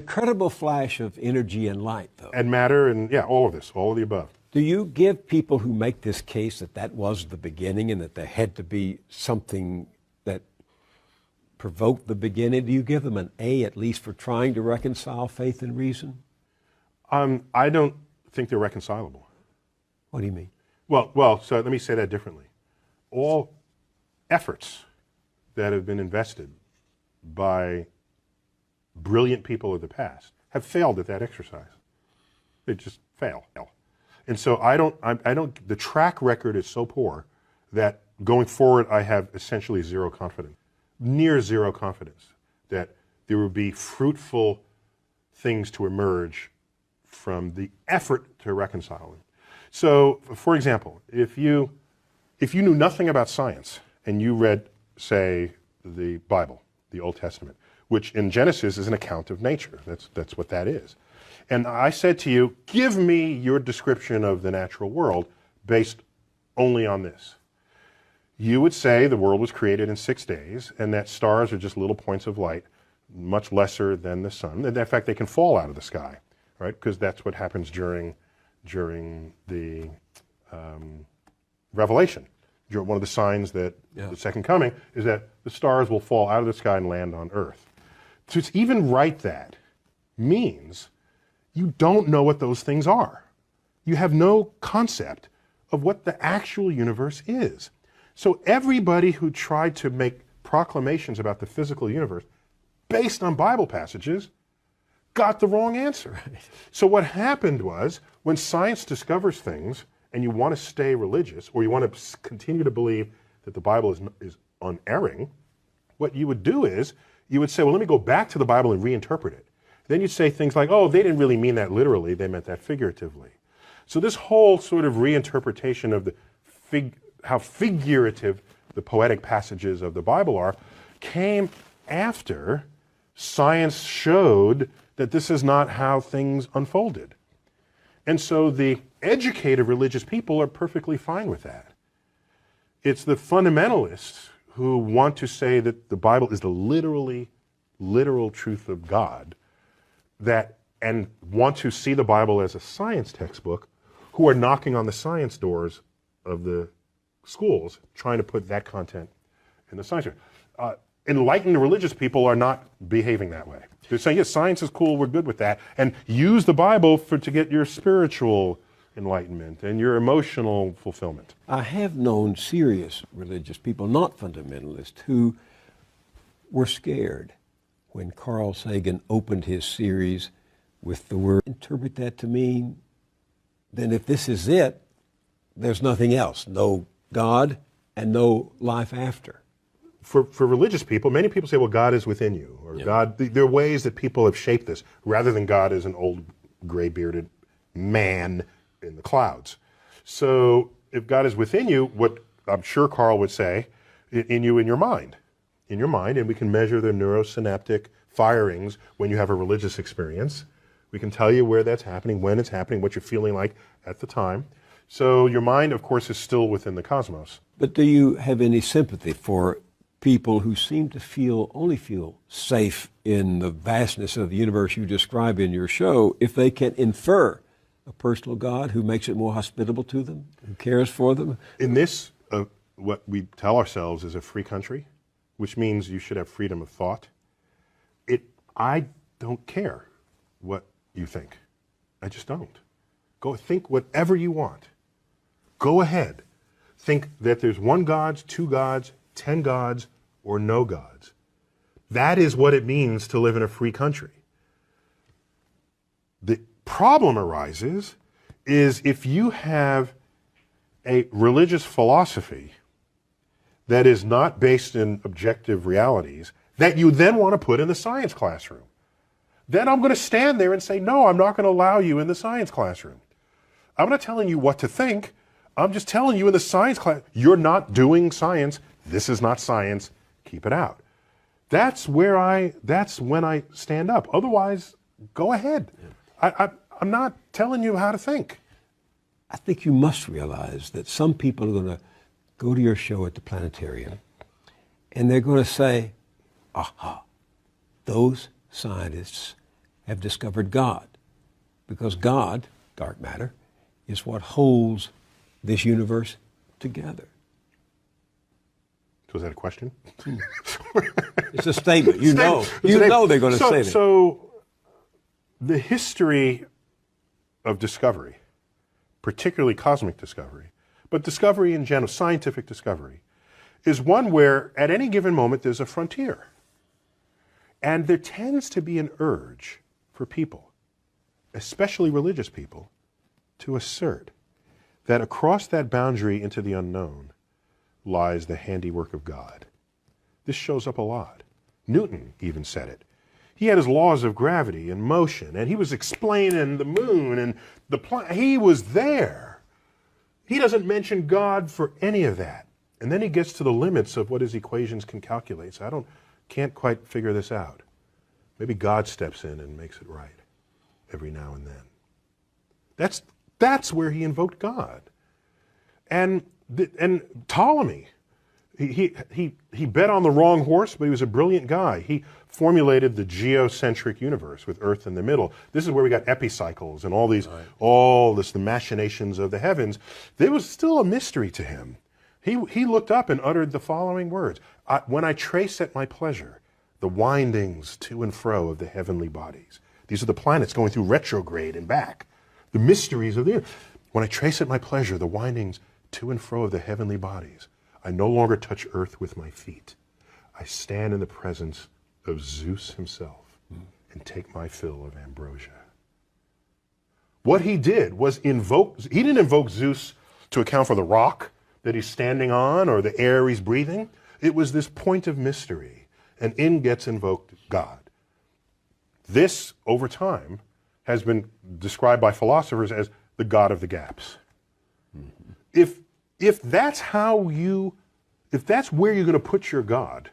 incredible flash of energy and light, though. And matter and, yeah, all of this, all of the above. Do you give people who make this case that that was the beginning and that there had to be something that provoked the beginning, do you give them an A at least for trying to reconcile faith and reason? I don't think they're reconcilable. What do you mean? Well, so let me say that differently. All efforts that have been invested by brilliant people of the past have failed at that exercise. They just fail. And so the track record is so poor that going forward I have essentially zero confidence, near zero confidence that there will be fruitful things to emerge from the effort to reconcile them. So, for example, if you knew nothing about science and you read, say, the Bible, the Old Testament, which in Genesis is an account of nature. That's what that is. And I said to you, give me your description of the natural world based only on this. You would say the world was created in 6 days and that stars are just little points of light, much lesser than the sun. And in fact, they can fall out of the sky, right? Because that's what happens during the Revelation. One of the signs that the second coming is that the stars will fall out of the sky and land on earth. To even write that means you don't know what those things are. You have no concept of what the actual universe is. So everybody who tried to make proclamations about the physical universe based on Bible passages got the wrong answer. So what happened was, when science discovers things and you want to stay religious, or you want to continue to believe that the Bible is unerring, what you would do is, you would say, well, let me go back to the Bible and reinterpret it. Then you'd say things like, oh, they didn't really mean that literally, they meant that figuratively. So this whole sort of reinterpretation of how figurative the poetic passages of the Bible are came after science showed that this is not how things unfolded. And so the educated religious people are perfectly fine with that. It's the fundamentalists who want to say that the Bible is the literal truth of God, and want to see the Bible as a science textbook, who are knocking on the science doors of the schools, trying to put that content in the science. Enlightened religious people are not behaving that way. They're saying, yes, science is cool, we're good with that, and use the Bible to get your spiritual enlightenment and your emotional fulfillment. I have known serious religious people, not fundamentalists, who were scared when Carl Sagan opened his series with the word, interpret that to mean, then if this is it, there's nothing else, no God and no life after. For religious people, many people say, well, God is within you, or God, there are ways that people have shaped this, rather than God as an old gray-bearded man in the clouds. So if God is within you, what I'm sure Carl would say, in your mind, and we can measure the neurosynaptic firings when you have a religious experience. We can tell you where that's happening, when it's happening, what you're feeling like at the time. So your mind, of course, is still within the cosmos. But do you have any sympathy for people who seem to only feel safe in the vastness of the universe you describe in your show if they can infer a personal God who makes it more hospitable to them, who cares for them? In this, what we tell ourselves is a free country, which means you should have freedom of thought. I don't care what you think. I just don't. Go think whatever you want. Go ahead. Think that there's one God, 2 gods, 10 gods, or no gods. That is what it means to live in a free country. The problem arises is if you have a religious philosophy that is not based in objective realities that you then want to put in the science classroom. Then I'm going to stand there and say, no, I'm not going to allow you in the science classroom. I'm not telling you what to think. I'm just telling you in the science class, you're not doing science. This is not science. Keep it out. That's when I stand up. Otherwise, go ahead. I'm not telling you how to think. I think you must realize that some people are going to go to your show at the planetarium and they're going to say, aha, those scientists have discovered God, because God, dark matter, is what holds this universe together. So is that a question? It's a statement. You know they're going to say that. So the history of discovery, particularly cosmic discovery, but discovery in general, scientific discovery, is one where at any given moment there's a frontier. And there tends to be an urge for people, especially religious people, to assert that across that boundary into the unknown lies the handiwork of God. This shows up a lot. Newton even said it. He had his laws of gravity and motion, and he was explaining the moon and the planet. He was there. He doesn't mention God for any of that. And then he gets to the limits of what his equations can calculate. So can't quite figure this out. Maybe God steps in and makes it right every now and then. That's where he invoked God. And Ptolemy, he bet on the wrong horse, but he was a brilliant guy. He formulated the geocentric universe with Earth in the middle. This is where we got epicycles and the machinations of the heavens. There was still a mystery to him. He looked up and uttered the following words: when I trace at my pleasure the windings to and fro of the heavenly bodies. These are the planets going through retrograde and back. The mysteries of the earth. When I trace at my pleasure the windings to and fro of the heavenly bodies, I no longer touch earth with my feet. I stand in the presence of Zeus himself and take my fill of ambrosia. What he did was he didn't invoke Zeus to account for the rock that he's standing on or the air he's breathing. It was this point of mystery, and in gets invoked God. This, over time, has been described by philosophers as the God of the gaps. Mm-hmm. If that's where you're going to put your God,